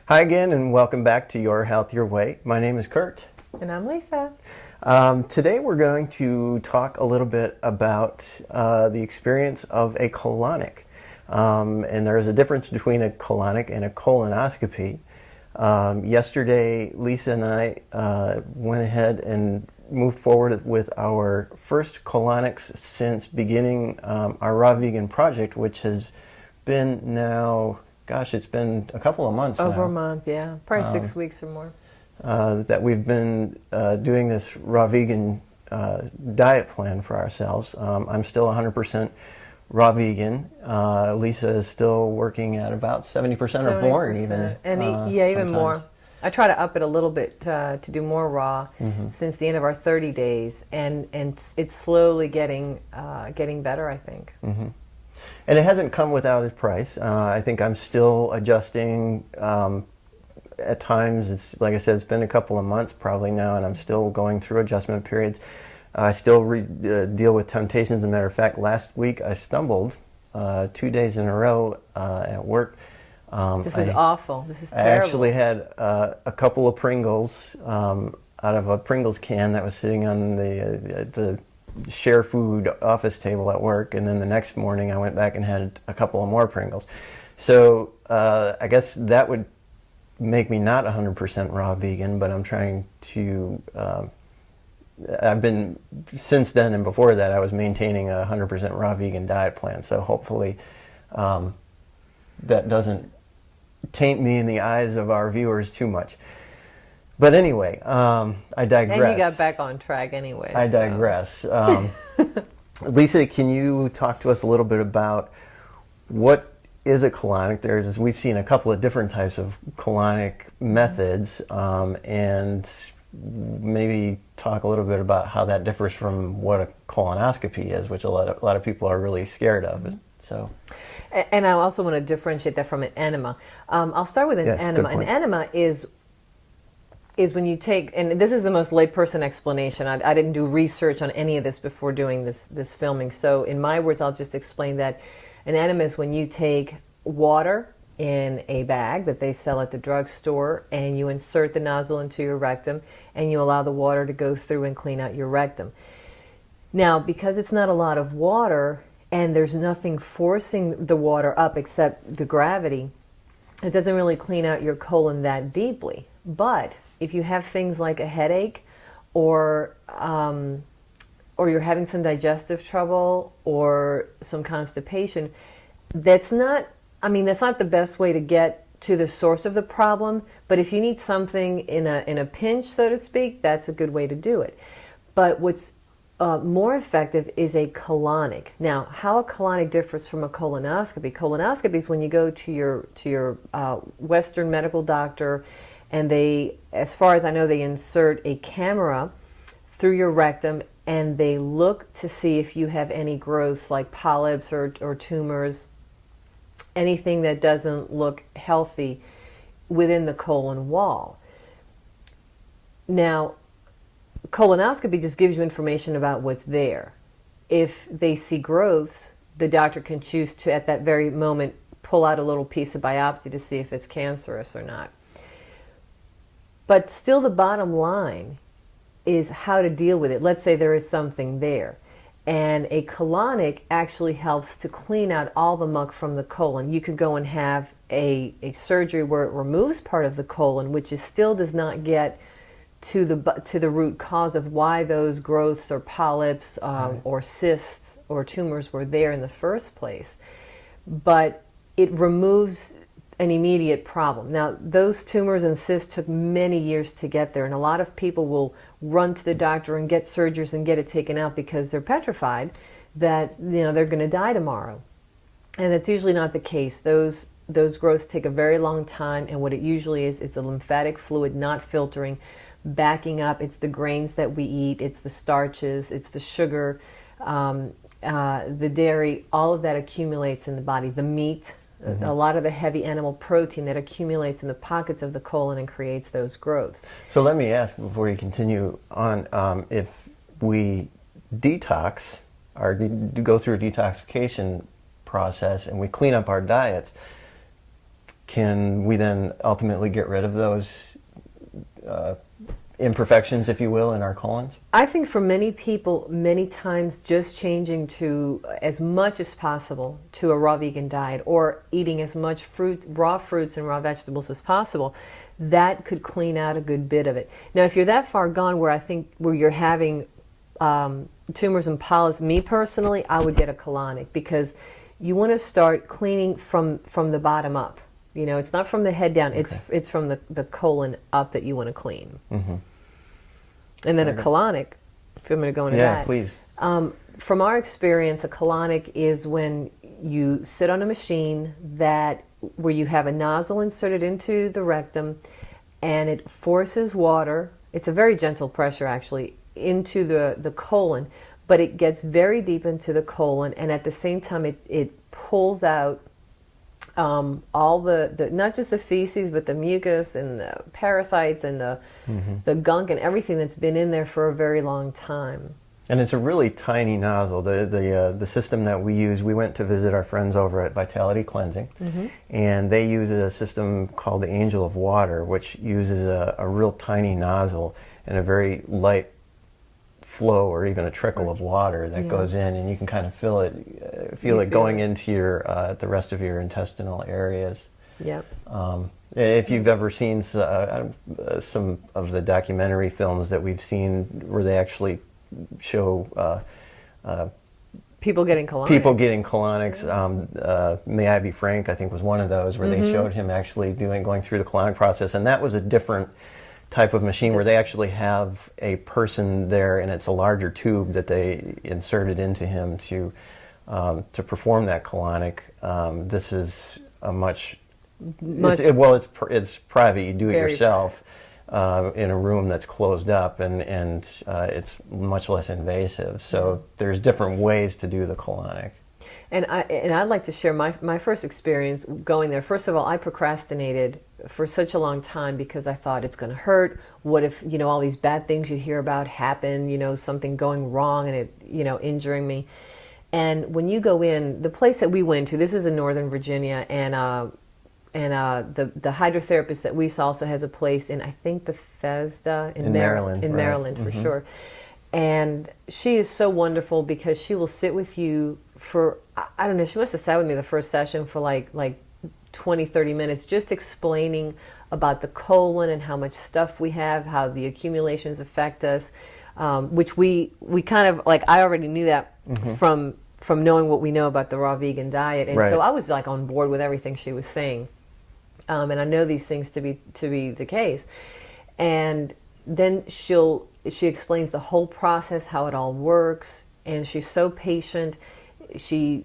Hi again, and welcome back to Your Health Your Way. My name is Kurt. And I'm Lisa. Today we're going to talk a little bit about the experience of a colonic. And there's a difference between a colonic and a colonoscopy. Yesterday, Lisa and I went ahead and moved forward with our first colonics since beginning our Raw Vegan project, which has been now, gosh, it's been a couple of months now. Over a month, yeah. Probably 6 weeks or more. That we've been doing this raw vegan diet plan for ourselves. I'm still 100% raw vegan. Lisa is still working at about 70% or more even. And even more. I try to up it a little bit to do more raw since the end of our 30 days, and it's slowly getting better, I think. And it hasn't come without its price. I think I'm still adjusting. At times, it's like I said, it's been a couple of months probably now, and I'm still going through adjustment periods. I still deal with temptations. As a matter of fact, last week I stumbled 2 days in a row at work. This is awful. This is terrible. I actually had a couple of Pringles out of a Pringles can that was sitting on the share food office table at work, and then the next morning I went back and had a couple of more Pringles. So I guess that would make me not 100% raw vegan, but I'm trying to, I've been, since then and before that, I was maintaining a 100% raw vegan diet plan, so hopefully that doesn't taint me in the eyes of our viewers too much. But anyway, I digress. And you got back on track anyway. I digress. Lisa, can you talk to us a little bit about what is a colonic? We've seen a couple of different types of colonic methods, and maybe talk a little bit about how that differs from what a colonoscopy is, which a lot of people are really scared of. So. And I also want to differentiate that from an enema. I'll start with an enema. An enema is when you take, and this is the most layperson explanation. I didn't do research on any of this before doing this filming. So in my words, I'll just explain that an enema is when you take water in a bag that they sell at the drugstore, and you insert the nozzle into your rectum, and you allow the water to go through and clean out your rectum. Now, because it's not a lot of water, and there's nothing forcing the water up except the gravity, it doesn't really clean out your colon that deeply. But if you have things like a headache, or you're having some digestive trouble or some constipation, that's not the best way to get to the source of the problem. But if you need something in a pinch, so to speak, that's a good way to do it. But what's more effective is a colonic. Now, how a colonic differs from a colonoscopy. Colonoscopy is when you go to your Western medical doctor, and they, as far as I know, they insert a camera through your rectum, and they look to see if you have any growths like polyps or tumors, anything that doesn't look healthy within the colon wall. Now, colonoscopy just gives you information about what's there. If they see growths, the doctor can choose to, at that very moment, pull out a little piece of biopsy to see if it's cancerous or not. But still, the bottom line is how to deal with it. Let's say there is something there, and a colonic actually helps to clean out all the muck from the colon. You could go and have a surgery where it removes part of the colon, which still does not get to the root cause of why those growths or polyps or cysts or tumors were there in the first place. But it removes an immediate problem. Now, those tumors and cysts took many years to get there, and a lot of people will run to the doctor and get surgeries and get it taken out because they're petrified that they're going to die tomorrow. And that's usually not the case. Those growths take a very long time, and what it usually is the lymphatic fluid not filtering, backing up. It's the grains that we eat, it's the starches, it's the sugar, the dairy, all of that accumulates in the body, the meat, a lot of the heavy animal protein that accumulates in the pockets of the colon and creates those growths. So let me ask before you continue on, if we detox or go through a detoxification process and we clean up our diets, can we then ultimately get rid of those imperfections, if you will, in our colons? I think for many people, many times just changing to as much as possible to a raw vegan diet, or eating as much raw fruits and raw vegetables as possible, that could clean out a good bit of it. Now, if you're that far gone where you're having tumors and polyps, me personally, I would get a colonic, because you want to start cleaning from the bottom up. You know, it's not from the head down, Okay. it's from the colon up that you want to clean. Mm-hmm. And then a colonic, if I'm going to go into that. Yeah, please. From our experience, a colonic is when you sit on a machine where you have a nozzle inserted into the rectum, and it forces water, it's a very gentle pressure actually, into the colon, but it gets very deep into the colon, and at the same time it pulls out all the not just the feces, but the mucus and the parasites and the gunk and everything that's been in there for a very long time. And it's a really tiny nozzle. The system that we use, we went to visit our friends over at Vitality Cleansing, and they use a system called the Angel of Water, which uses a real tiny nozzle and a very light flow, or even a trickle of water that goes in, and you can kind of feel it going into the rest of your intestinal areas. Yep. If you've ever seen some of the documentary films that we've seen where they actually show people getting colonics. May I Be Frank, I think, was one of those where they showed him actually going through the colonic process, and that was a different type of machine where they actually have a person there, and it's a larger tube that they inserted into him to perform that colonic. This is a much it's private. You do it yourself in a room that's closed up, and it's much less invasive. So there's different ways to do the colonic. And I'd like to share my first experience going there. First of all, I procrastinated for such a long time because I thought it's going to hurt. What if, all these bad things you hear about happen, something going wrong and it, injuring me. And when you go in, the place that we went to, this is in Northern Virginia, and the hydrotherapist that we saw also has a place in, I think, Bethesda in Maryland. In Maryland, for sure. And she is so wonderful because she will sit with you for, I don't know, she must have sat with me the first session for like 20, 30 minutes, just explaining about the colon and how much stuff we have, how the accumulations affect us, which we kind of, I already knew that from knowing what we know about the raw vegan diet. And so I was on board with everything she was saying. And I know these things to be the case. And then she explains the whole process, how it all works, and she's so patient. She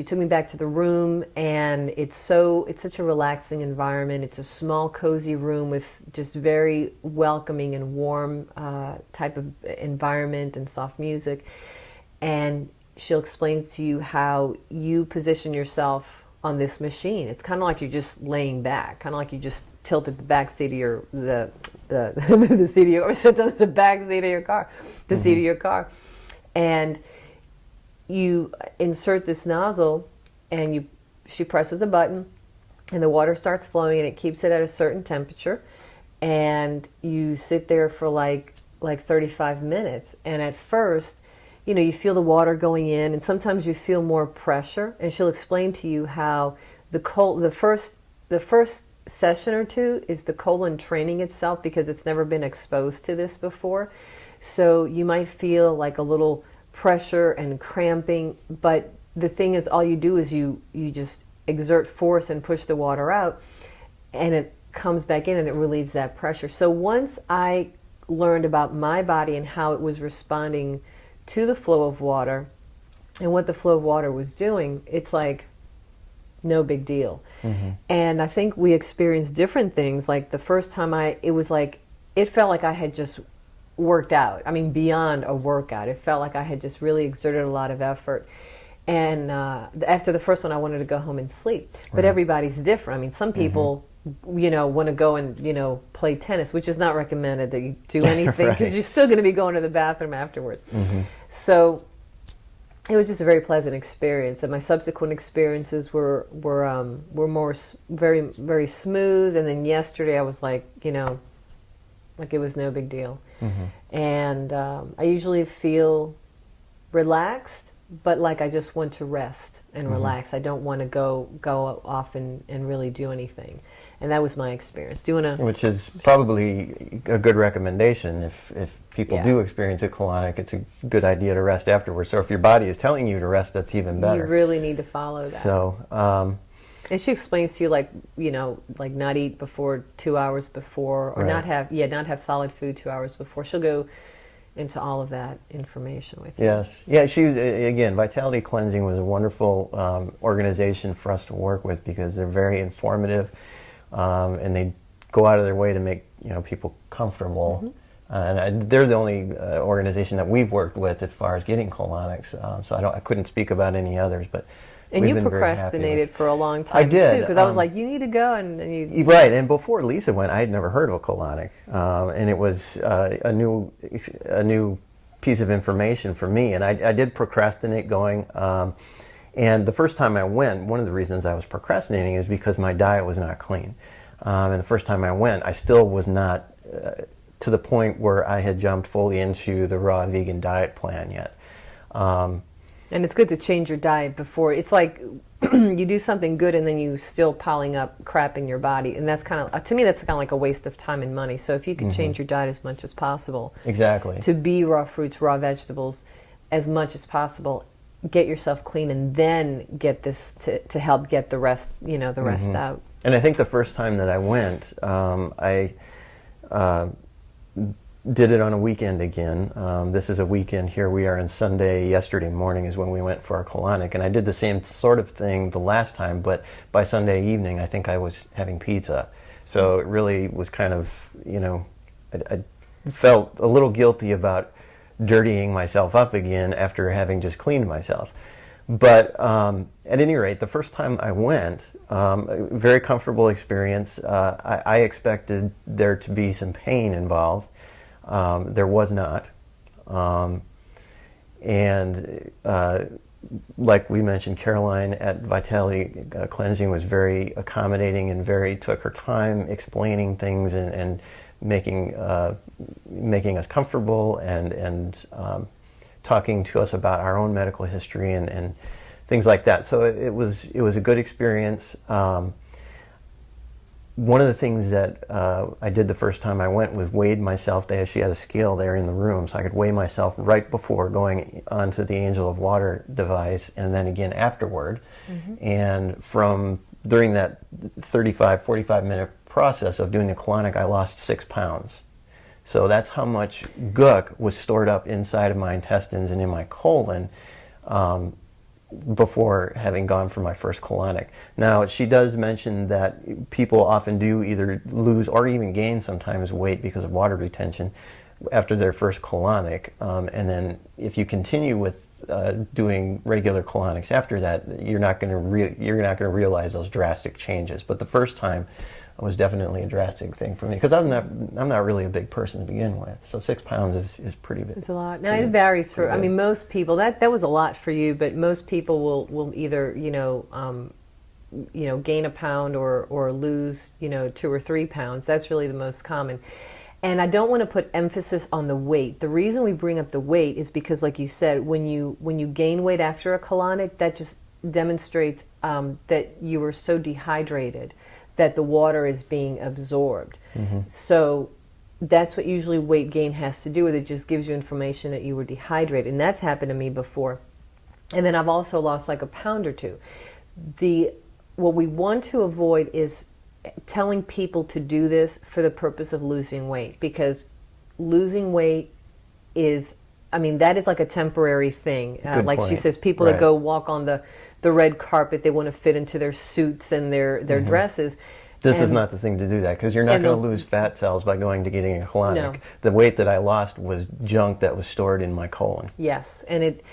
took me back to the room, and it's such a relaxing environment. It's a small, cozy room with just very welcoming and warm type of environment and soft music. And she'll explain to you how you position yourself on this machine. It's kind of like you're just laying back, kind of like you just tilted the back seat of the seat of your, or the back seat of your car, the seat of your car, and you insert this nozzle, and she presses a button, and the water starts flowing, and it keeps it at a certain temperature, and you sit there for like 35 minutes, and at first, you feel the water going in, and sometimes you feel more pressure, and she'll explain to you how the first session or two is the colon training itself, because it's never been exposed to this before. So you might feel like a little pressure and cramping, but the thing is, all you do is you just exert force and push the water out, and it comes back in and it relieves that pressure. So once I learned about my body and how it was responding to the flow of water and what the flow of water was doing, it's like no big deal. And I think we experienced different things. Like the first time it felt like I had just worked out. I mean, beyond a workout. It felt like I had just really exerted a lot of effort. And after the first one, I wanted to go home and sleep. But everybody's different. I mean, some people, want to go and, play tennis, which is not recommended that you do anything because you're still going to be going to the bathroom afterwards. So it was just a very pleasant experience, and my subsequent experiences were more very very smooth. And then yesterday I was like, like it was no big deal. And I usually feel relaxed, but like I just want to rest and relax. I don't want to go off and really do anything. And that was my experience. Do you want to? Which is probably a good recommendation. If people do experience a colonic, it's a good idea to rest afterwards. So if your body is telling you to rest, that's even better. You really need to follow that. So, and she explains to you, like, like not eat before 2 hours before, or not have solid food 2 hours before. She'll go into all of that information with you. Yes. Yeah, again, Vitality Cleansing was a wonderful organization for us to work with because they're very informative. And they go out of their way to make people comfortable. And they're the only organization that we've worked with as far as getting colonics. So I couldn't speak about any others, but and you procrastinated for a long time. I did, too, because I was like, you need to go, and you right. And before Lisa went, I had never heard of a colonic, and it was a new piece of information for me. And I did procrastinate going. And the first time I went, one of the reasons I was procrastinating is because my diet was not clean. And the first time I went, I still was not to the point where I had jumped fully into the raw vegan diet plan yet. And it's good to change your diet before. It's like you do something good and then you still piling up crap in your body. And that's kind of, to me, that's kind of like a waste of time and money. So if you can change your diet as much as possible. Exactly. To be raw fruits, raw vegetables, as much as possible. Get yourself clean, and then get this to help get the rest, the rest out. And I think the first time that I went, I did it on a weekend again. This is a weekend here. We are on Sunday. Yesterday morning is when we went for our colonic, and I did the same sort of thing the last time, but by Sunday evening, I think I was having pizza. So it really was kind of, I felt a little guilty about dirtying myself up again after having just cleaned myself. But at any rate, the first time I went, a very comfortable experience. I expected there to be some pain involved. There was not. And like we mentioned, Caroline at Vitality Cleansing was very accommodating and took her time explaining things and making us comfortable and talking to us about our own medical history and things like that. So it was a good experience. One of the things that I did the first time I went was weighed myself. She had a scale there in the room, so I could weigh myself right before going onto the Angel of Water device, and then again afterward. And during that 45 minute process of doing the colonic, I lost 6 pounds. So that's how much gook was stored up inside of my intestines and in my colon before having gone for my first colonic. Now, she does mention that people often do either lose or even gain sometimes weight because of water retention after their first colonic. And then if you continue with doing regular colonics after that, you're not going to realize those drastic changes. But the first time was definitely a drastic thing for me because I'm not really a big person to begin with. So 6 pounds is pretty big. It's a lot. Now it varies for. I mean, most people that was a lot for you, but most people will either gain a pound or lose 2 or 3 pounds. That's really the most common. And I don't want to put emphasis on the weight. The reason we bring up the weight is because, like you said, when you gain weight after a colonic, that just demonstrates that you were so dehydrated that the water is being absorbed. So that's what usually weight gain has to do with. It just gives you information that you were dehydrated, and that's happened to me before. And then I've also lost like a pound or two. What we want to avoid is telling people to do this for the purpose of losing weight, because losing weight is, that is like a temporary thing. Like point. She says, people that go walk on the red carpet, they want to fit into their suits and their dresses. This is not the thing to do that, because you're not going to lose fat cells by going to getting a colonic. No. The weight that I lost was junk that was stored in my colon. Yes, and it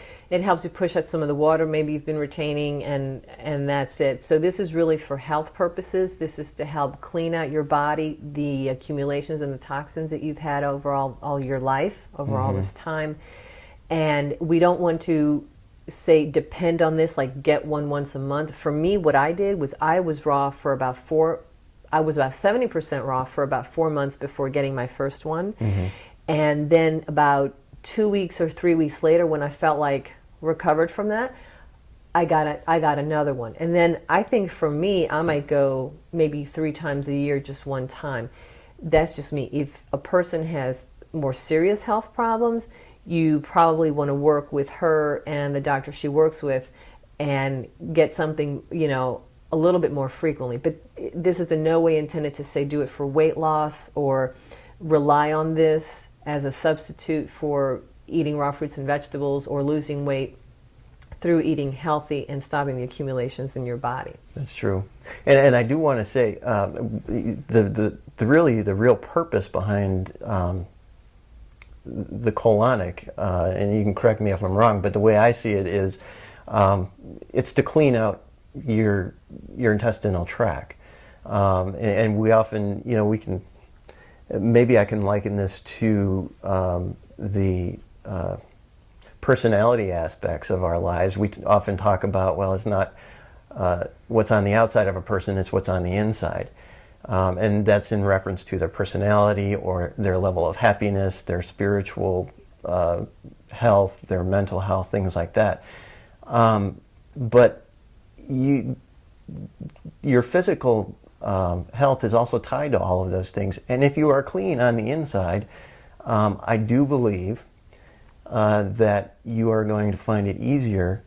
helps you push out some of the water maybe you've been retaining, and that's it. So this is really for health purposes. This is to help clean out your body, the accumulations and the toxins that you've had over all your life, over all this time. And we don't want to say depend on this, like get one once a month. For me, what I did was I was raw for about I was about 70% raw for about 4 months before getting my first one. Mm-hmm. And then about 2 weeks or 3 weeks later, when I felt like recovered from that, I got another one. And then I think for me, I might go maybe 3 times a year, just one time. That's just me. If a person has more serious health problems, you probably want to work with her and the doctor she works with and get something, a little bit more frequently. But this is in no way intended to say do it for weight loss or rely on this as a substitute for eating raw fruits and vegetables or losing weight through eating healthy and stopping the accumulations in your body. That's true. And I do want to say the real purpose behind the colonic, and you can correct me if I'm wrong, but the way I see it is it's to clean out your intestinal tract. And we often, maybe I can liken this to the personality aspects of our lives. We often talk about, well, it's not what's on the outside of a person, it's what's on the inside. And that's in reference to their personality or their level of happiness, their spiritual health, their mental health, things like that. But your physical health is also tied to all of those things. And if you are clean on the inside, I do believe that you are going to find it easier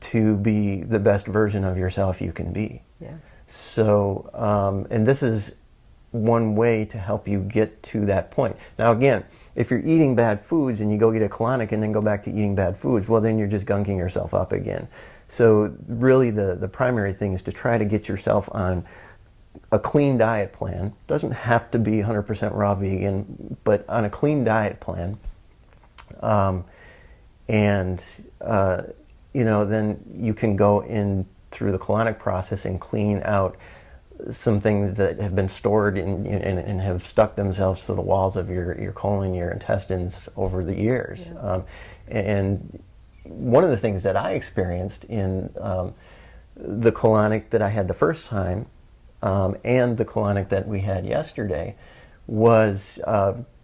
to be the best version of yourself you can be. Yeah. So, and this is one way to help you get to that point. Now again, if you're eating bad foods and you go get a colonic and then go back to eating bad foods, well then you're just gunking yourself up again. So really the primary thing is to try to get yourself on a clean diet plan. Doesn't have to be 100% raw vegan, but on a clean diet plan. Then you can go in through the colonic process and clean out some things that have been stored and have stuck themselves to the walls of your colon, your intestines over the years. Yeah. And one of the things that I experienced in the colonic that I had the first time and the colonic that we had yesterday was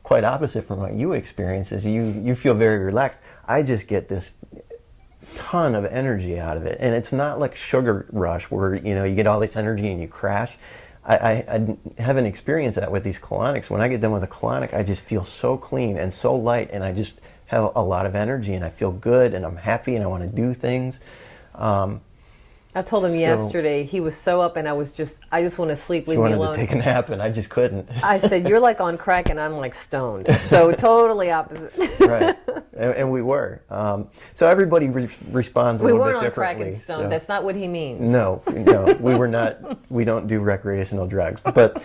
quite opposite from what you experience. Is you feel very relaxed. I just get this ton of energy out of it, and it's not like sugar rush where you get all this energy and you crash. I haven't experienced that with these colonics. When I get done with a colonic, I just feel so clean and so light, and I just have a lot of energy, and I feel good, and I'm happy, and I want to do things. I told him yesterday, he was so up, and I just want to sleep, leave me alone. He wanted to take a nap, and I just couldn't. I said, you're like on crack, and I'm like stoned. So totally opposite. Right, and we were. So everybody responds a little bit differently. We weren't on crack and stoned. So. That's not what he means. No, we were not. We don't do recreational drugs. But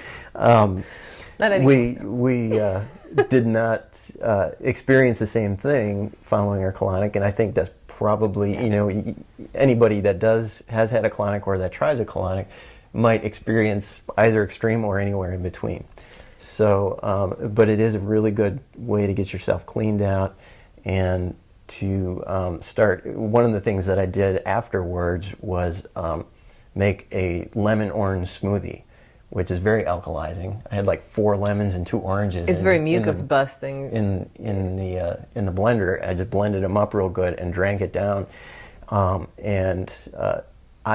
we did not experience the same thing following our colonic, and I think that's probably, anybody that has had a colonic or that tries a colonic might experience either extreme or anywhere in between. So, but it is a really good way to get yourself cleaned out and to start. One of the things that I did afterwards was make a lemon orange smoothie, which is very alkalizing. I had like 4 lemons and 2 oranges. It's very mucus busting. In the blender, I just blended them up real good and drank it down. I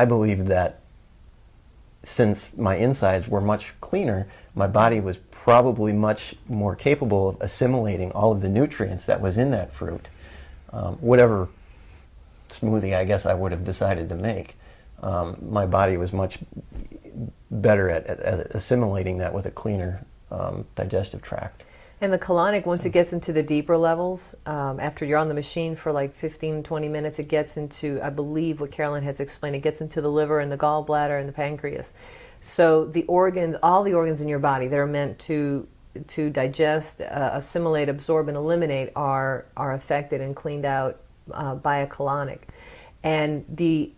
believe that since my insides were much cleaner, my body was probably much more capable of assimilating all of the nutrients that was in that fruit. Whatever smoothie I guess I would have decided to make, my body was much better at assimilating that with a cleaner digestive tract. And the colonic, once it gets into the deeper levels, after you're on the machine for like 15, 20 minutes, it gets into, I believe what Carolyn has explained, it gets into the liver and the gallbladder and the pancreas. So the organs, all the organs in your body that are meant to digest, assimilate, absorb, and eliminate are affected and cleaned out by a colonic. And the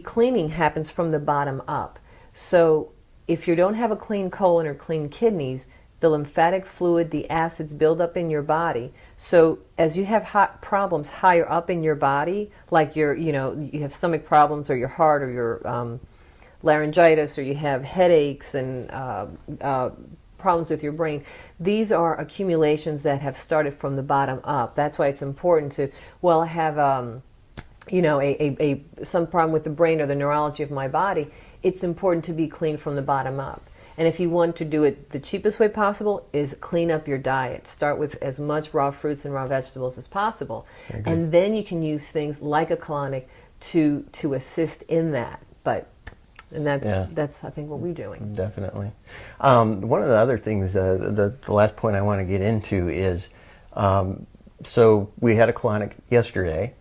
cleaning happens from the bottom up. So if you don't have a clean colon or clean kidneys, the lymphatic fluid, the acids build up in your body. So as you have hot problems higher up in your body, like you have stomach problems or your heart or your laryngitis, or you have headaches and problems with your brain, these are accumulations that have started from the bottom up. That's why it's important to, well, I have some problem with the brain or the neurology of my body. It's important to be clean from the bottom up. And if you want to do it, the cheapest way possible is clean up your diet. Start with as much raw fruits and raw vegetables as possible. And then you can use things like a colonic to assist in that. That's I think what we're doing. Definitely. One of the other things, the last point I want to get into is, so we had a colonic yesterday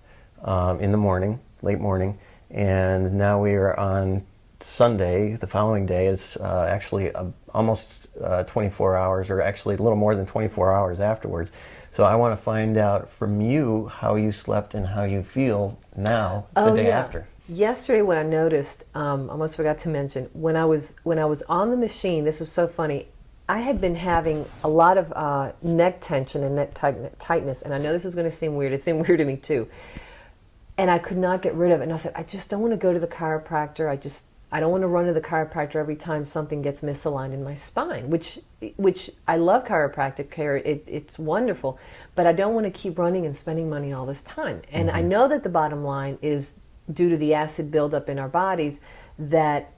in the morning, late morning, and now we are on Sunday. The following day is actually almost 24 hours, or actually a little more than 24 hours afterwards. So I want to find out from you how you slept and how you feel now, the day after. Yesterday, what I noticed, I almost forgot to mention, when I was on the machine, this was so funny. I had been having a lot of neck tension and neck tightness, and I know this is going to seem weird. It seemed weird to me too, and I could not get rid of it. And I said, I just don't want to go to the chiropractor. I don't want to run to the chiropractor every time something gets misaligned in my spine. Which I love chiropractic care. It's wonderful, but I don't want to keep running and spending money all this time. And I know that the bottom line is due to the acid buildup in our bodies that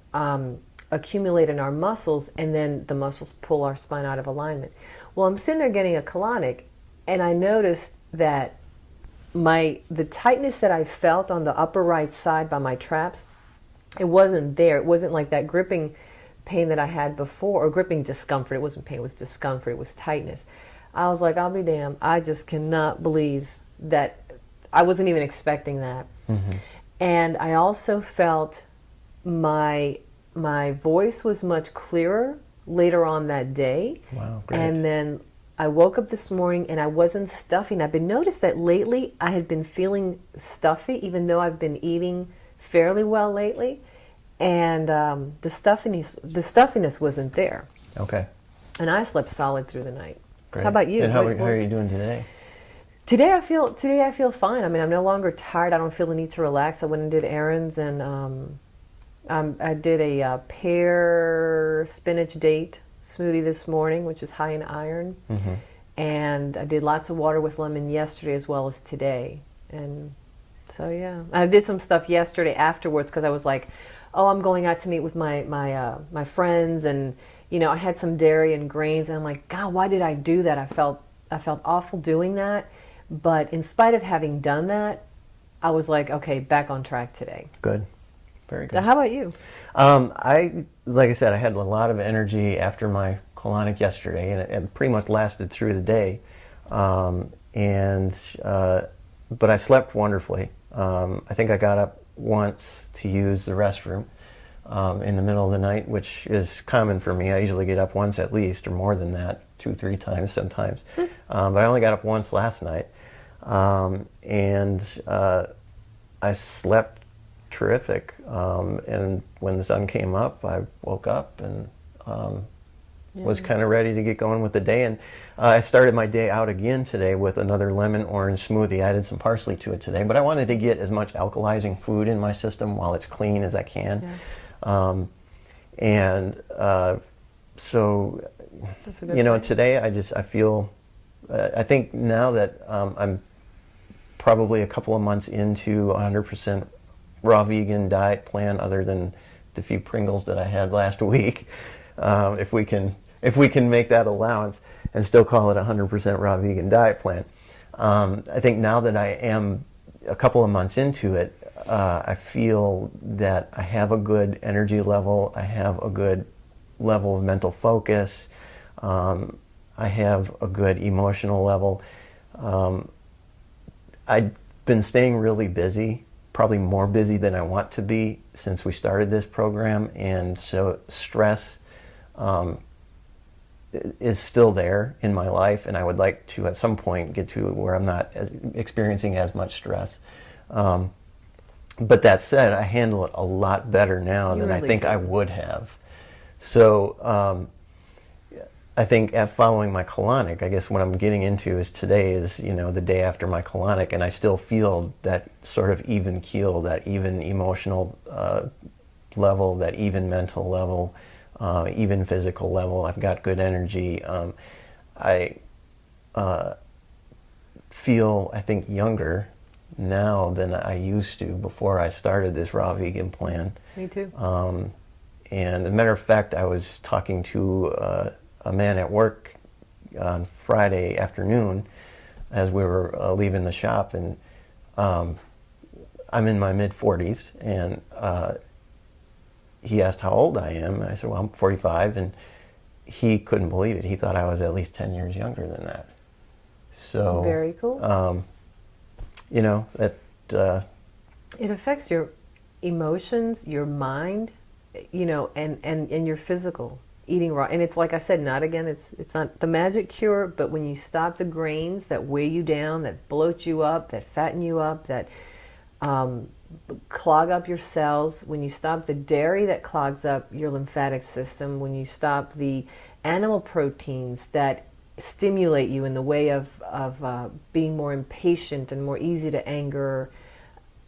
accumulate in our muscles, and then the muscles pull our spine out of alignment. Well, I'm sitting there getting a colonic, and I noticed that the tightness that I felt on the upper right side by my traps, it wasn't there. It wasn't like that gripping pain that I had before, or gripping discomfort. It wasn't pain, it was discomfort, it was tightness. I was like, I'll be damned. I just cannot believe that. I wasn't even expecting that. And I also felt my voice was much clearer later on that day. Wow, great. And then I woke up this morning and I wasn't stuffy. And I've been noticed that lately I had been feeling stuffy, even though I've been eating fairly well lately. And the stuffiness wasn't there. Okay. And I slept solid through the night. Great. How about you? And how are you doing today? Today I feel fine. I mean, I'm no longer tired. I don't feel the need to relax. I went and did errands, and I did a pear spinach date smoothie this morning, which is high in iron. And I did lots of water with lemon yesterday as well as today. And so yeah, I did some stuff yesterday afterwards because I was like, oh, I'm going out to meet with my friends, and I had some dairy and grains, and I'm like, God, why did I do that? I felt awful doing that. But in spite of having done that, I was like, okay, back on track today. Good. Very good. So how about you? Like I said, I had a lot of energy after my colonic yesterday, and it pretty much lasted through the day. But I slept wonderfully. I think I got up once to use the restroom in the middle of the night, which is common for me. I usually get up once at least, or more than that, 2-3 times sometimes. But I only got up once last night. I slept terrific. And when the sun came up, I woke up and was kind of ready to get going with the day. And I started my day out again today with another lemon orange smoothie. I added some parsley to it today, but I wanted to get as much alkalizing food in my system while it's clean as I can. So, today I feel, I think now that I'm probably a couple of months into 100% raw vegan diet plan, other than the few Pringles that I had last week, if we can make that allowance and still call it a 100% raw vegan diet plan. I think now that I am a couple of months into it, I feel that I have a good energy level, I have a good level of mental focus, I have a good emotional level. I've been staying really busy, probably more busy than I want to be since we started this program, and so stress is still there in my life, and I would like to at some point get to where I'm not experiencing as much stress. But that said, I handle it a lot better now than I think I would have. So I think following my colonic, I guess what I'm getting into is today is, the day after my colonic, and I still feel that sort of even keel, that even emotional level, that even mental level, even physical level. I've got good energy. I feel, I think, younger now than I used to before I started this raw vegan plan. Me too. And as a matter of fact, I was talking to a man at work on Friday afternoon as we were leaving the shop, and I'm in my mid-40s, and he asked how old I am, and I said, well, I'm 45, and he couldn't believe it. He thought I was at least 10 years younger than that. So very cool. It affects your emotions, your mind, and your physical. Eating raw, and it's like I said, it's not the magic cure, but when you stop the grains that weigh you down, that bloat you up, that fatten you up, that clog up your cells, when you stop the dairy that clogs up your lymphatic system, when you stop the animal proteins that stimulate you in the way of being more impatient and more easy to anger,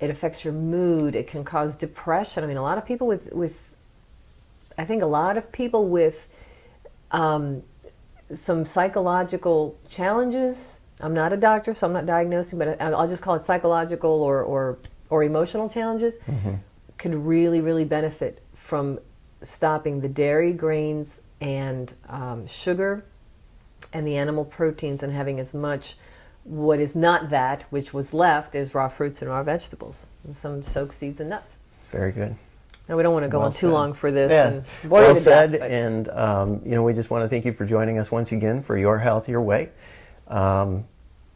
it affects your mood. It can cause depression. I mean, a lot of people with some psychological challenges. I'm not a doctor, so I'm not diagnosing, but I'll just call it psychological or emotional challenges, could really, really benefit from stopping the dairy, grains, and sugar, and the animal proteins, and having as much what is not that, which was left, is raw fruits and raw vegetables, and some soaked seeds and nuts. Very good. Now, we don't want to go on too long for this. Yeah, and bore well you to said. death, and we just want to thank you for joining us once again for Your Health, Your Way.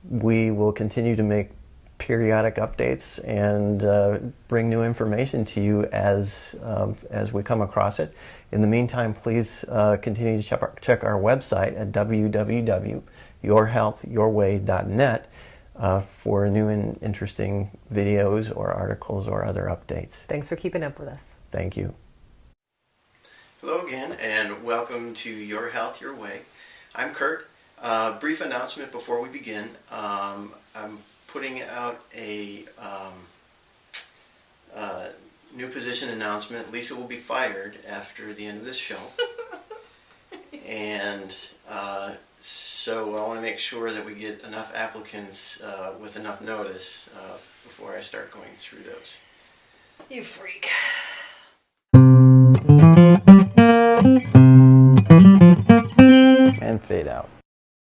We will continue to make periodic updates and bring new information to you as we come across it. In the meantime, please continue to check our website at www.yourhealthyourway.net for new and interesting videos or articles or other updates. Thanks for keeping up with us. Thank you. Hello again, and welcome to Your Health, Your Way. I'm Kurt. Brief announcement before we begin. I'm putting out a new position announcement. Lisa will be fired after the end of this show. And so I want to make sure that we get enough applicants with enough notice before I start going through those. You freak. And fade out.